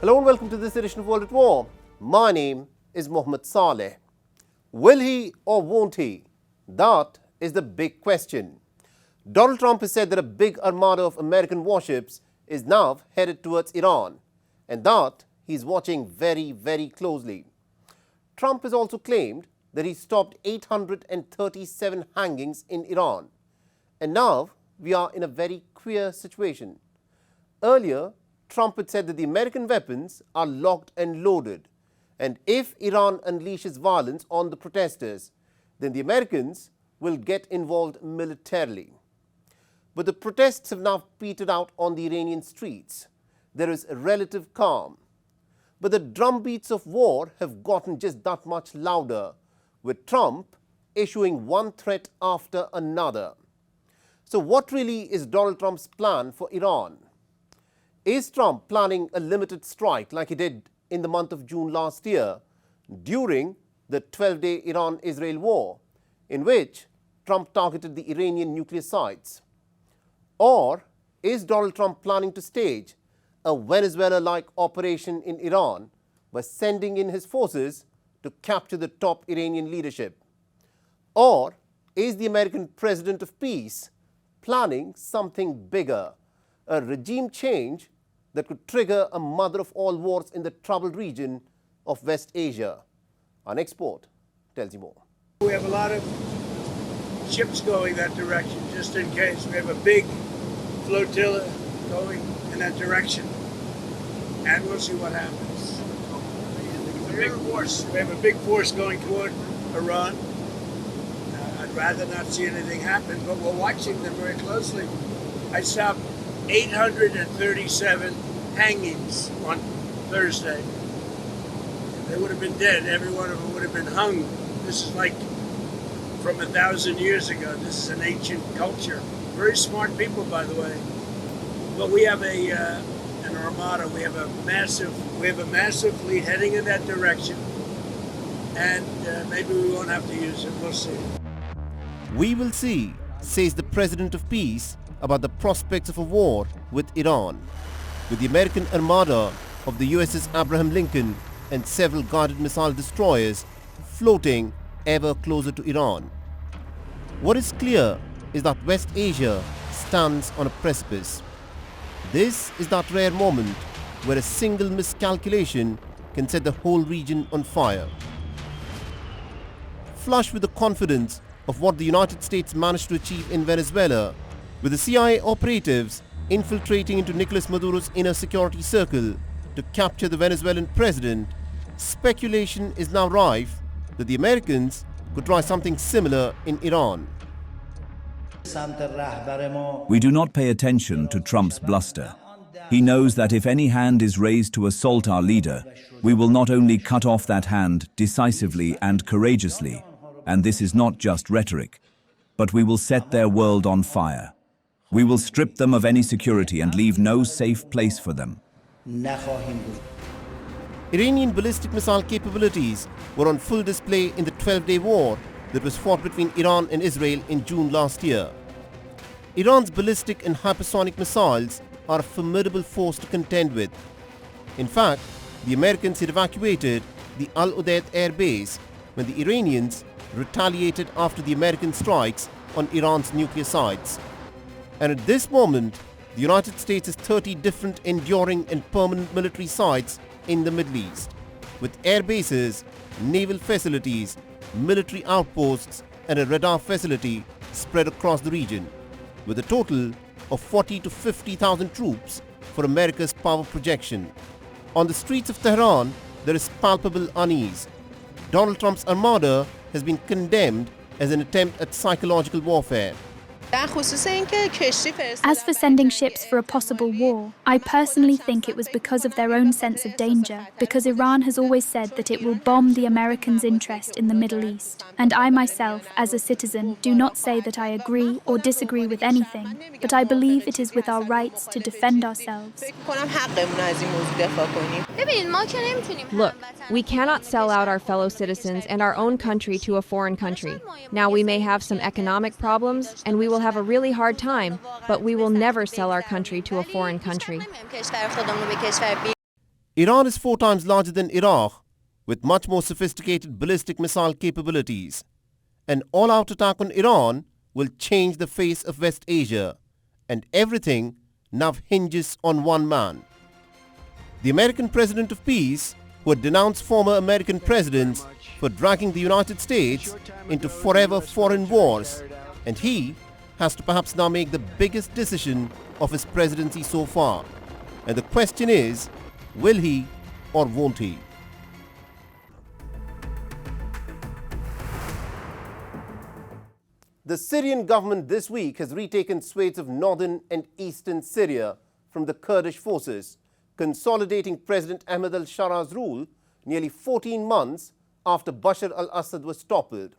Hello and welcome to this edition of World at War. My name is Mohammed Saleh. Will he or won't he? That is the big question. Donald Trump has said that a big armada of American warships is now headed towards Iran, and that he's watching very, very closely. Trump has also claimed that he stopped 837 hangings in Iran. And now we are in a very queer situation. Earlier, Trump had said that the American weapons are locked and loaded, and if Iran unleashes violence on the protesters, then the Americans will get involved militarily. But the protests have now petered out on the Iranian streets. There is a relative calm. But the drumbeats of war have gotten just that much louder, with Trump issuing one threat after another. So what really is Donald Trump's plan for Iran? Is Trump planning a limited strike like he did in the month of June last year during the 12-day Iran-Israel war, in which Trump targeted the Iranian nuclear sites? Or is Donald Trump planning to stage a Venezuela-like operation in Iran by sending in his forces to capture the top Iranian leadership? Or is the American President of Peace planning something bigger, a regime change that could trigger a mother of all wars in the troubled region of West Asia? Our next report tells you more. We have a lot of ships going that direction, just in case. We have a big flotilla going in that direction, and we'll see what happens. We have a big force going toward Iran. I'd rather not see anything happen, but we're watching them very closely. I stopped 837 hangings on Thursday. They would have been dead. Every one of them would have been hung. This is like from 1,000 years ago. This is an ancient culture. Very smart people, by the way. But we have an armada. We have a massive fleet heading in that direction, and maybe we won't have to use it. We'll see. We will see, says the President of Peace, about the prospects of a war with Iran, with the American armada of the USS Abraham Lincoln and several guided missile destroyers floating ever closer to Iran. What is clear is that West Asia stands on a precipice. This is that rare moment where a single miscalculation can set the whole region on fire. Flush with the confidence of what the United States managed to achieve in Venezuela, with the CIA operatives infiltrating into Nicolas Maduro's inner security circle to capture the Venezuelan president, speculation is now rife that the Americans could try something similar in Iran. We do not pay attention to Trump's bluster. He knows that if any hand is raised to assault our leader, we will not only cut off that hand decisively and courageously, and this is not just rhetoric, but we will set their world on fire. We will strip them of any security and leave no safe place for them. Iranian ballistic missile capabilities were on full display in the 12-day war that was fought between Iran and Israel in June last year. Iran's ballistic and hypersonic missiles are a formidable force to contend with. In fact, the Americans had evacuated the Al-Udeid air base when the Iranians retaliated after the American strikes on Iran's nuclear sites. And at this moment, the United States has 30 different enduring and permanent military sites in the Middle East, with air bases, naval facilities, military outposts, and a radar facility spread across the region, with a total of 40 to 50,000 troops for America's power projection. On the streets of Tehran, there is palpable unease. Donald Trump's armada has been condemned as an attempt at psychological warfare. As for sending ships for a possible war, I personally think it was because of their own sense of danger, because Iran has always said that it will bomb the Americans' interest in the Middle East. And I myself, as a citizen, do not say that I agree or disagree with anything, but I believe it is with our rights to defend ourselves. Look, we cannot sell out our fellow citizens and our own country to a foreign country. Now we may have some economic problems, and we will have a really hard time, but we will never sell our country to a foreign country. Iran is 4 times larger than Iraq, with much more sophisticated ballistic missile capabilities. An all-out attack on Iran will change the face of West Asia, and everything now hinges on one man. The American President of Peace, who had denounced former American presidents for dragging the United States into forever foreign wars, and he has to perhaps now make the biggest decision of his presidency so far. And the question is, will he or won't he? The Syrian government this week has retaken swathes of northern and eastern Syria from the Kurdish forces, consolidating President Ahmed Al-Sharaa's rule nearly 14 months after Bashar al-Assad was toppled.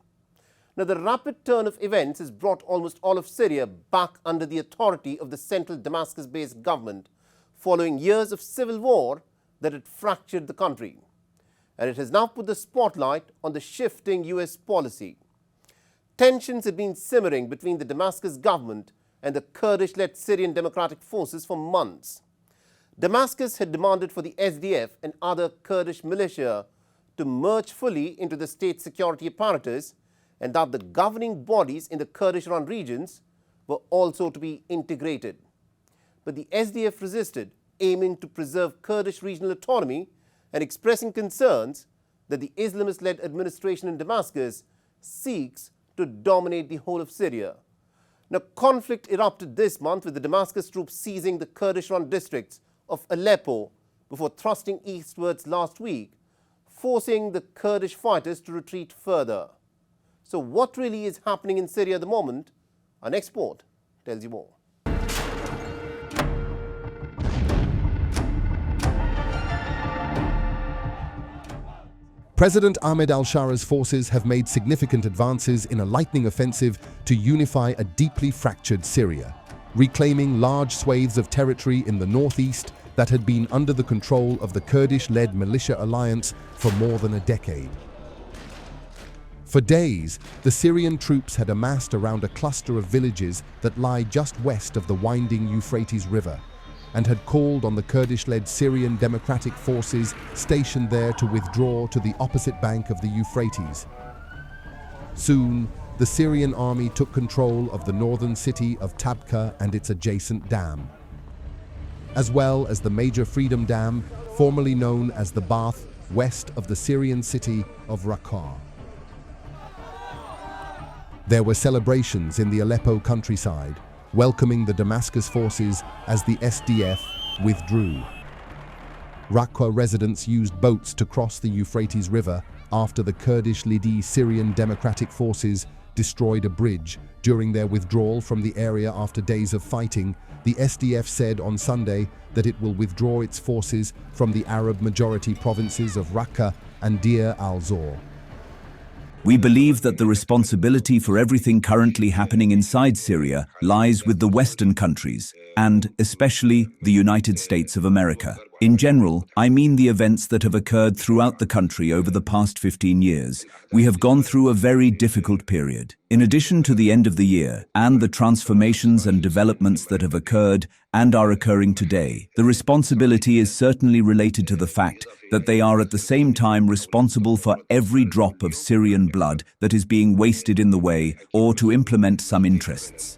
Now, the rapid turn of events has brought almost all of Syria back under the authority of the central Damascus-based government, following years of civil war that had fractured the country. And it has now put the spotlight on the shifting US policy. Tensions had been simmering between the Damascus government and the Kurdish-led Syrian Democratic Forces for months. Damascus had demanded for the SDF and other Kurdish militia to merge fully into the state security apparatus, and that the governing bodies in the Kurdish-run regions were also to be integrated. But the SDF resisted, aiming to preserve Kurdish regional autonomy and expressing concerns that the Islamist-led administration in Damascus seeks to dominate the whole of Syria. Now, conflict erupted this month with the Damascus troops seizing the Kurdish-run districts of Aleppo before thrusting eastwards last week, forcing the Kurdish fighters to retreat further. So what really is happening in Syria at the moment? Our next report tells you more. President Ahmed al-Shara's forces have made significant advances in a lightning offensive to unify a deeply fractured Syria, reclaiming large swathes of territory in the northeast that had been under the control of the Kurdish-led militia alliance for more than a decade. For days, the Syrian troops had amassed around a cluster of villages that lie just west of the winding Euphrates River, and had called on the Kurdish-led Syrian Democratic Forces stationed there to withdraw to the opposite bank of the Euphrates. Soon, the Syrian army took control of the northern city of Tabqa and its adjacent dam, as well as the major Freedom Dam, formerly known as the Bath, west of the Syrian city of Raqqa. There were celebrations in the Aleppo countryside, welcoming the Damascus forces as the SDF withdrew. Raqqa residents used boats to cross the Euphrates River after the Kurdish-led Syrian Democratic Forces destroyed a bridge during their withdrawal from the area after days of fighting. The SDF said on Sunday that it will withdraw its forces from the Arab-majority provinces of Raqqa and Deir al-Zor. We believe that the responsibility for everything currently happening inside Syria lies with the Western countries, and especially the United States of America. In general, I mean the events that have occurred throughout the country over the past 15 years. We have gone through a very difficult period. In addition to the end of the year and the transformations and developments that have occurred and are occurring today, the responsibility is certainly related to the fact that they are at the same time responsible for every drop of Syrian blood that is being wasted in the way or to implement some interests.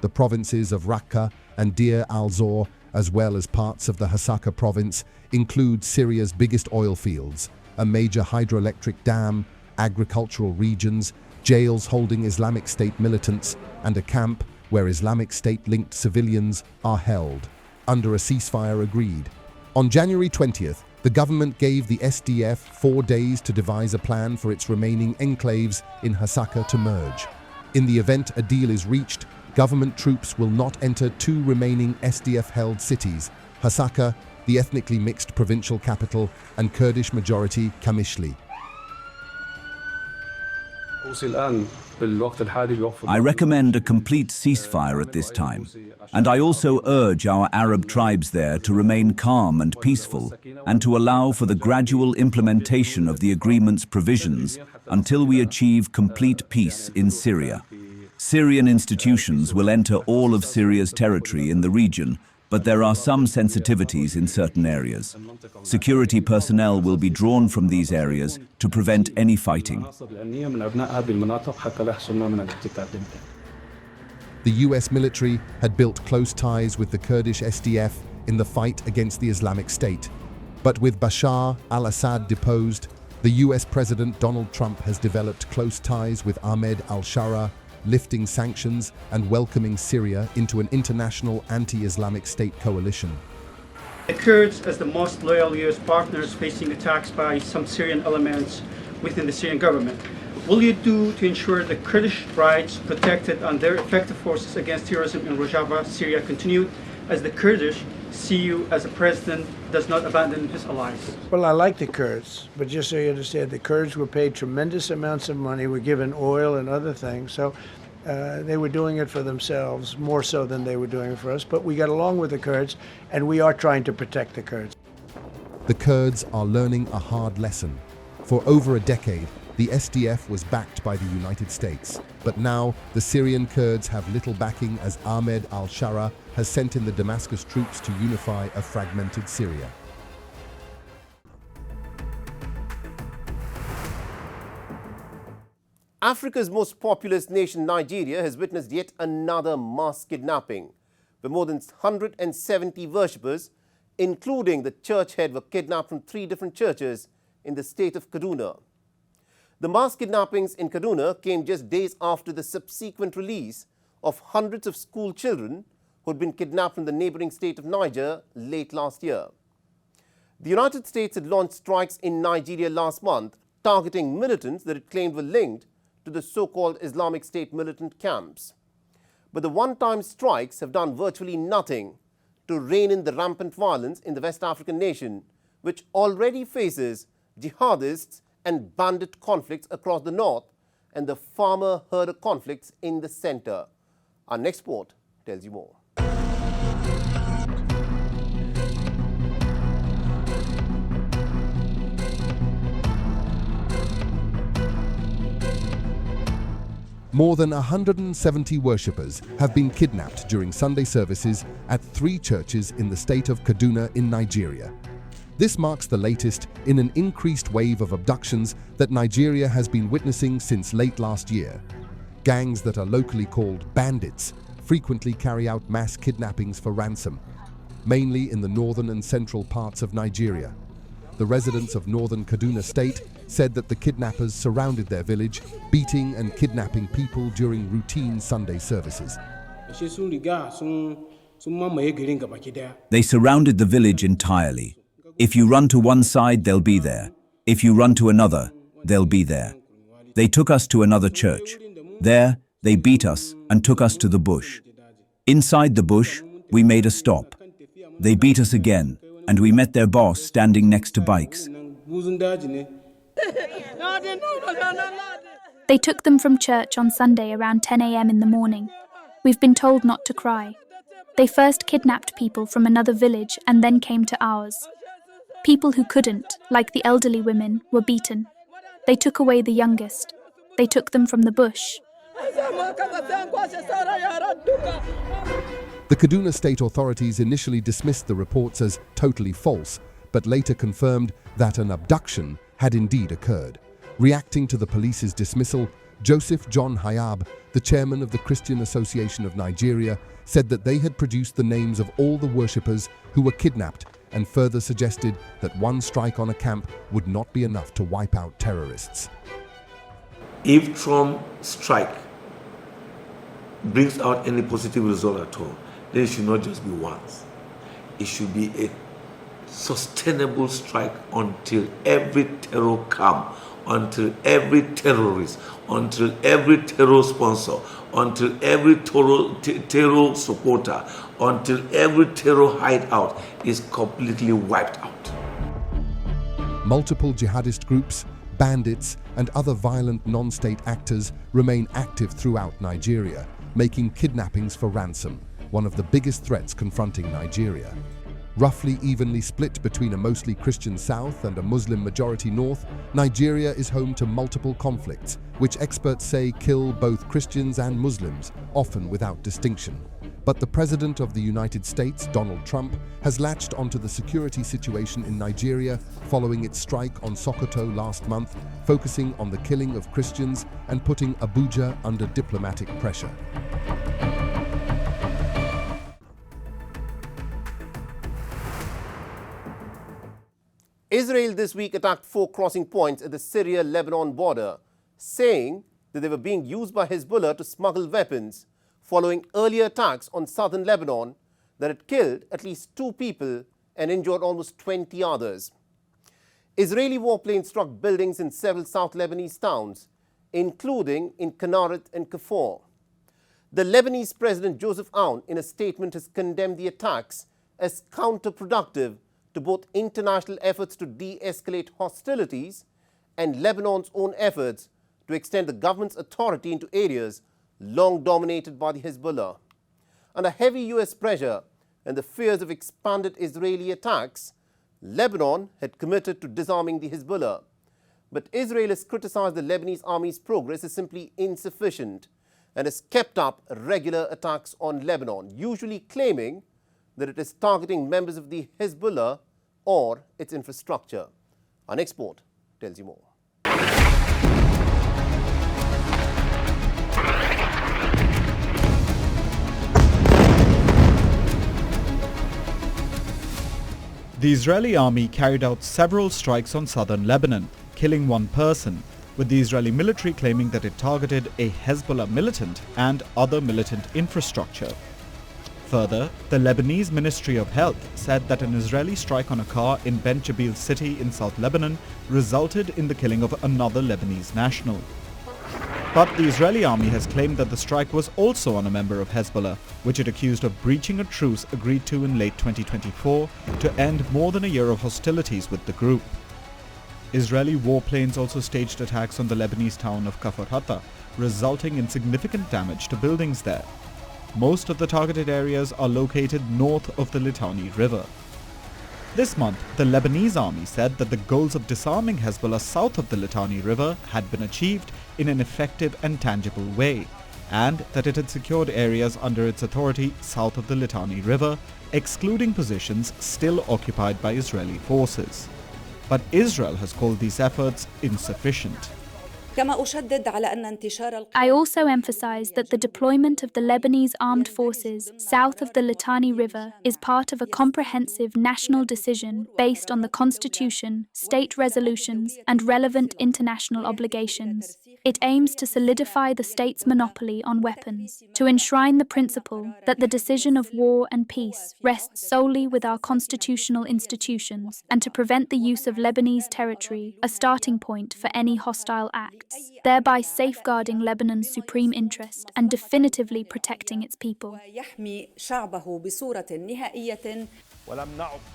The provinces of Raqqa and Deir al-Zor, as well as parts of the Hasaka province, include Syria's biggest oil fields, a major hydroelectric dam, agricultural regions, jails holding Islamic State militants, and a camp where Islamic State-linked civilians are held, under a ceasefire agreed. On January 20th, the government gave the SDF 4 days to devise a plan for its remaining enclaves in Hasaka to merge. In the event a deal is reached, government troops will not enter 2 remaining SDF-held cities, Hasaka, the ethnically mixed provincial capital, and Kurdish-majority Kamishli. I recommend a complete ceasefire at this time, and I also urge our Arab tribes there to remain calm and peaceful and to allow for the gradual implementation of the agreement's provisions until we achieve complete peace in Syria. Syrian institutions will enter all of Syria's territory in the region but there are some sensitivities in certain areas. Security personnel will be drawn from these areas to prevent any fighting. The US military had built close ties with the Kurdish SDF in the fight against the Islamic State. But with Bashar al-Assad deposed, the US President Donald Trump has developed close ties with Ahmed Al-Sharaa, lifting sanctions and welcoming Syria into an international anti-Islamic State coalition. The Kurds, as the most loyal US partners facing attacks by some Syrian elements within the Syrian government, will you do to ensure the Kurdish rights protected and their effective forces against terrorism in Rojava, Syria continued, as the Kurdish see you as a president does not abandon his allies? Well, I like the Kurds, but just so you understand, the Kurds were paid tremendous amounts of money, were given oil and other things, so they were doing it for themselves, more so than they were doing it for us, but we got along with the Kurds, and we are trying to protect the Kurds. The Kurds are learning a hard lesson. For over a decade, the SDF was backed by the United States, but now the Syrian Kurds have little backing as Ahmed al-Sharaa has sent in the Damascus troops to unify a fragmented Syria. Africa's most populous nation, Nigeria, has witnessed yet another mass kidnapping, where more than 170 worshippers, including the church head, were kidnapped from 3 different churches in the state of Kaduna. The mass kidnappings in Kaduna came just days after the subsequent release of hundreds of school children who had been kidnapped from the neighboring state of Niger late last year. The United States had launched strikes in Nigeria last month, targeting militants that it claimed were linked to the so-called Islamic State militant camps. But the one-time strikes have done virtually nothing to rein in the rampant violence in the West African nation, which already faces jihadists and bandit conflicts across the north and the farmer-herder conflicts in the center. Our next report tells you more. More than 170 worshippers have been kidnapped during Sunday services at 3 churches in the state of Kaduna in Nigeria. This marks the latest in an increased wave of abductions that Nigeria has been witnessing since late last year. Gangs that are locally called bandits frequently carry out mass kidnappings for ransom, mainly in the northern and central parts of Nigeria. The residents of northern Kaduna State said that the kidnappers surrounded their village, beating and kidnapping people during routine Sunday services. They surrounded the village entirely. If you run to one side, they'll be there. If you run to another, they'll be there. They took us to another church. There, they beat us and took us to the bush. Inside the bush, we made a stop. They beat us again, and we met their boss standing next to bikes. They took them from church on Sunday around 10 a.m. in the morning. We've been told not to cry. They first kidnapped people from another village and then came to ours. People who couldn't, like the elderly women, were beaten. They took away the youngest. They took them from the bush. The Kaduna State authorities initially dismissed the reports as totally false, but later confirmed that an abduction had indeed occurred. Reacting to the police's dismissal, Joseph John Hayab, the chairman of the Christian Association of Nigeria, said that they had produced the names of all the worshippers who were kidnapped and further suggested that one strike on a camp would not be enough to wipe out terrorists. If Trump strike brings out any positive result at all, then it should not just be once. It should be a sustainable strike until every terror camp, until every terrorist, until every terror sponsor, until every terror supporter, until every terror hideout is completely wiped out. Multiple jihadist groups, bandits, and other violent non-state actors remain active throughout Nigeria, making kidnappings for ransom one of the biggest threats confronting Nigeria. Roughly evenly split between a mostly Christian south and a Muslim-majority north, Nigeria is home to multiple conflicts, which experts say kill both Christians and Muslims, often without distinction. But the President of the United States, Donald Trump, has latched onto the security situation in Nigeria following its strike on Sokoto last month, focusing on the killing of Christians and putting Abuja under diplomatic pressure. Israel this week attacked 4 crossing points at the Syria-Lebanon border, saying that they were being used by Hezbollah to smuggle weapons, following earlier attacks on southern Lebanon that had killed at least 2 people and injured almost 20 others. Israeli warplanes struck buildings in several South Lebanese towns, including in Kanaret and Kafur. The Lebanese President Joseph Aoun, in a statement, has condemned the attacks as counterproductive to both international efforts to de-escalate hostilities and Lebanon's own efforts to extend the government's authority into areas long dominated by the Hezbollah. Under heavy US pressure and the fears of expanded Israeli attacks, Lebanon had committed to disarming the Hezbollah. But Israel has criticized the Lebanese army's progress as simply insufficient and has kept up regular attacks on Lebanon, usually claiming that it is targeting members of the Hezbollah or its infrastructure. Our next report tells you more. The Israeli army carried out several strikes on southern Lebanon, killing 1 person, with the Israeli military claiming that it targeted a Hezbollah militant and other militant infrastructure. Further, the Lebanese Ministry of Health said that an Israeli strike on a car in Ben Jabil city in South Lebanon resulted in the killing of another Lebanese national. But the Israeli army has claimed that the strike was also on a member of Hezbollah, which it accused of breaching a truce agreed to in late 2024 to end more than a year of hostilities with the group. Israeli warplanes also staged attacks on the Lebanese town of Kafr Hatta, resulting in significant damage to buildings there. Most of the targeted areas are located north of the Litani River. This month, the Lebanese army said that the goals of disarming Hezbollah south of the Litani River had been achieved in an effective and tangible way, and that it had secured areas under its authority south of the Litani River, excluding positions still occupied by Israeli forces. But Israel has called these efforts insufficient. I also emphasize that the deployment of the Lebanese armed forces south of the Litani River is part of a comprehensive national decision based on the Constitution, state resolutions, and relevant international obligations. It aims to solidify the state's monopoly on weapons, to enshrine the principle that the decision of war and peace rests solely with our constitutional institutions, and to prevent the use of Lebanese territory, a starting point for any hostile acts, thereby safeguarding Lebanon's supreme interest and definitively protecting its people.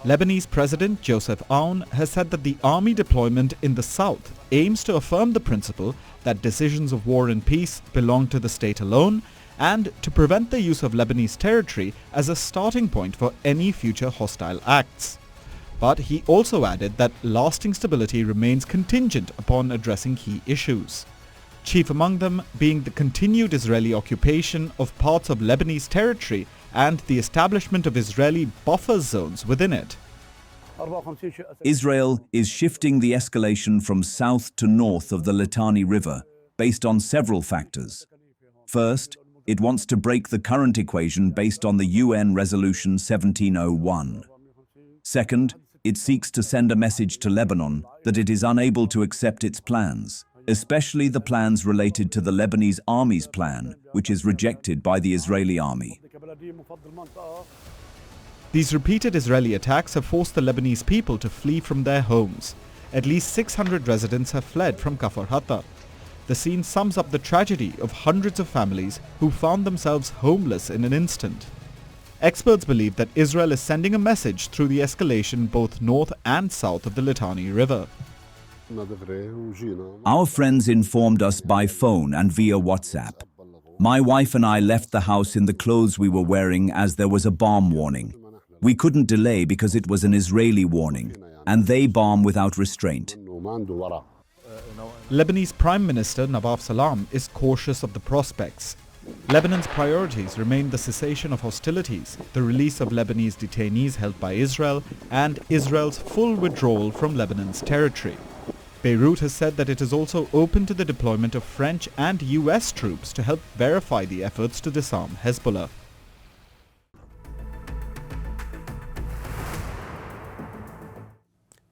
Lebanese President Joseph Aoun has said that the army deployment in the south aims to affirm the principle that decisions of war and peace belong to the state alone, and to prevent the use of Lebanese territory as a starting point for any future hostile acts. But he also added that lasting stability remains contingent upon addressing key issues, chief among them being the continued Israeli occupation of parts of Lebanese territory and the establishment of Israeli buffer zones within it. Israel is shifting the escalation from south to north of the Litani River based on several factors. First, it wants to break the current equation based on the UN Resolution 1701. Second, it seeks to send a message to Lebanon that it is unable to accept its plans, especially the plans related to the Lebanese army's plan, which is rejected by the Israeli army. These repeated Israeli attacks have forced the Lebanese people to flee from their homes. At least 600 residents have fled from Kafr Hatta. The scene sums up the tragedy of hundreds of families who found themselves homeless in an instant. Experts believe that Israel is sending a message through the escalation both north and south of the Litani River. Our friends informed us by phone and via WhatsApp. My wife and I left the house in the clothes we were wearing as there was a bomb warning. We couldn't delay because it was an Israeli warning, and they bomb without restraint. Lebanese Prime Minister Naval Saleh is cautious of the prospects. Lebanon's priorities remain the cessation of hostilities, the release of Lebanese detainees held by Israel, and Israel's full withdrawal from Lebanon's territory. Beirut has said that it is also open to the deployment of French and US troops to help verify the efforts to disarm Hezbollah.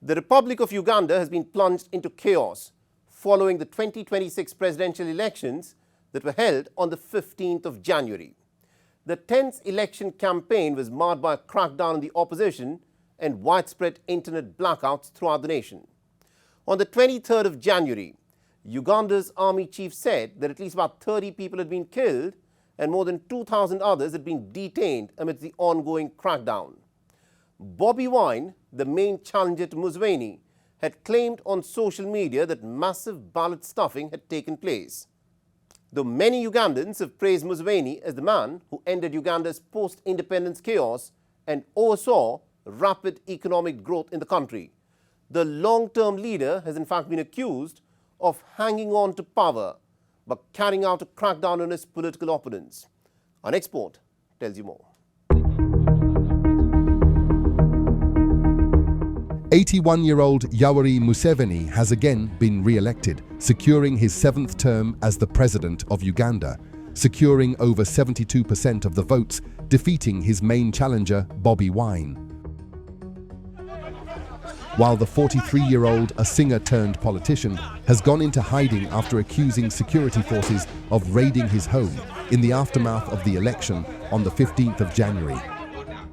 The Republic of Uganda has been plunged into chaos following the 2026 presidential elections that were held on the 15th of January. The tense election campaign was marred by a crackdown on the opposition and widespread internet blackouts throughout the nation. On the 23rd of January, Uganda's army chief said that at least about 30 people had been killed and more than 2,000 others had been detained amidst the ongoing crackdown. Bobi Wine, the main challenger to Museveni, had claimed on social media that massive ballot stuffing had taken place. Though many Ugandans have praised Museveni as the man who ended Uganda's post-independence chaos and oversaw rapid economic growth in the country, the long-term leader has in fact been accused of hanging on to power but carrying out a crackdown on his political opponents. Our next report tells you more. 81-year-old Yoweri Museveni has again been re-elected, securing his 7th term as the president of Uganda, securing over 72% of the votes, defeating his main challenger, Bobi Wine. While the 43-year-old, a singer-turned-politician, has gone into hiding after accusing security forces of raiding his home in the aftermath of the election on the 15th of January.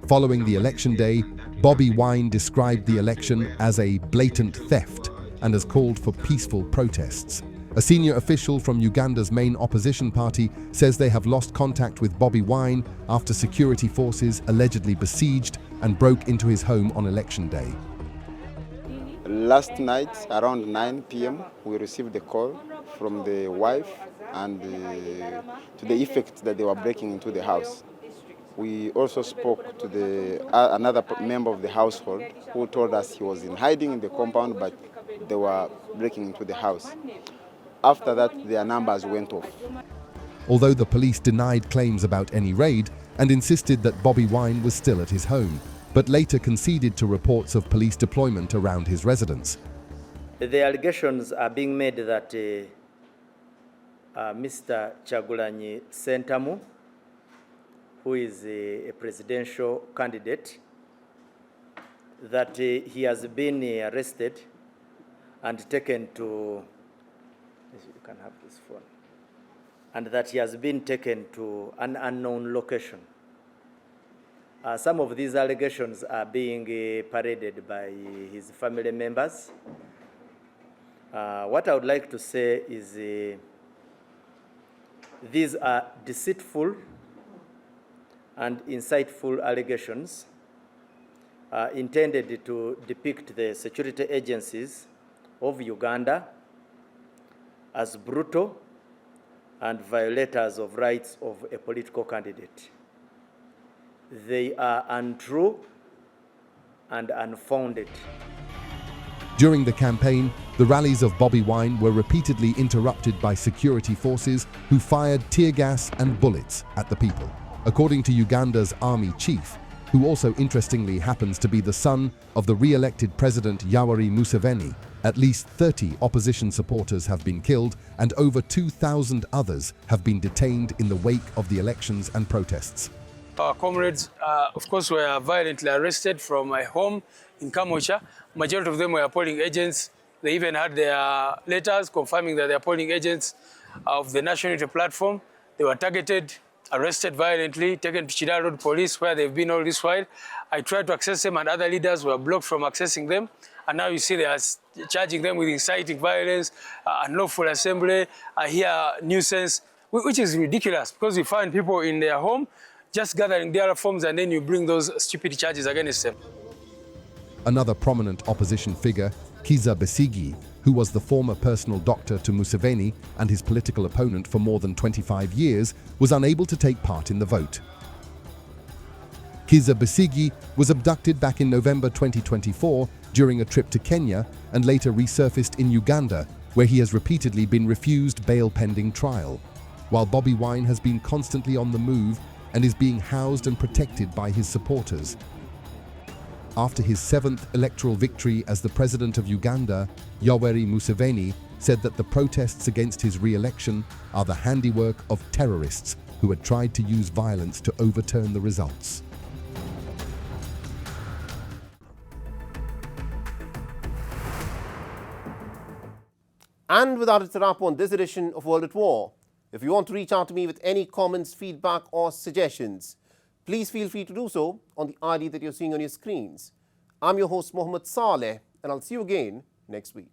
Following the election day, Bobi Wine described the election as a blatant theft and has called for peaceful protests. A senior official from Uganda's main opposition party says they have lost contact with Bobi Wine after security forces allegedly besieged and broke into his home on election day. Last night, around 9 p.m., we received a call from the wife and to the effect that they were breaking into the house. We also spoke to another member of the household who told us he was in hiding in the compound, but they were breaking into the house. After that, their numbers went off. Although the police denied claims about any raid and insisted that Bobi Wine was still at his home, but later conceded to reports of police deployment around his residence. The allegations are being made that Mr. Kyagulanyi Ssentamu, who is a presidential candidate, that he has been arrested and taken to, you can have this phone, and that he has been taken to an unknown location. Some of these allegations are being paraded by his family members. What I would like to say is these are deceitful and insightful allegations intended to depict the security agencies of Uganda as brutal and violators of rights of a political candidate. They are untrue and unfounded. During the campaign, the rallies of Bobi Wine were repeatedly interrupted by security forces who fired tear gas and bullets at the people. According to Uganda's army chief, who also interestingly happens to be the son of the re-elected President Yoweri Museveni, at least 30 opposition supporters have been killed and over 2,000 others have been detained in the wake of the elections and protests. Our comrades, of course, were violently arrested from my home in Kamocha. Majority of them were polling agents. They even had their letters confirming that they are polling agents of the National Unity Platform. They were targeted, arrested violently, taken to Chidara Road Police, where they've been all this while. I tried to access them and other leaders were blocked from accessing them. And now you see they are charging them with inciting violence, unlawful assembly, nuisance, which is ridiculous because you find people in their home just gathering their forms and then you bring those stupid charges against them. Another prominent opposition figure, Kizza Besigye, who was the former personal doctor to Museveni and his political opponent for more than 25 years, was unable to take part in the vote. Kizza Besigye was abducted back in November 2024 during a trip to Kenya and later resurfaced in Uganda, where he has repeatedly been refused bail pending trial. while Bobi Wine has been constantly on the move and is being housed and protected by his supporters. After his 7th electoral victory as the president of Uganda, Yoweri Museveni said that the protests against his re-election are the handiwork of terrorists who had tried to use violence to overturn the results. And with that, it's a wrap on this edition of World at War. If you want to reach out to me with any comments, feedback or suggestions, please feel free to do so on the ID that you're seeing on your screens. I'm your host, Mohammed Saleh, and I'll see you again next week.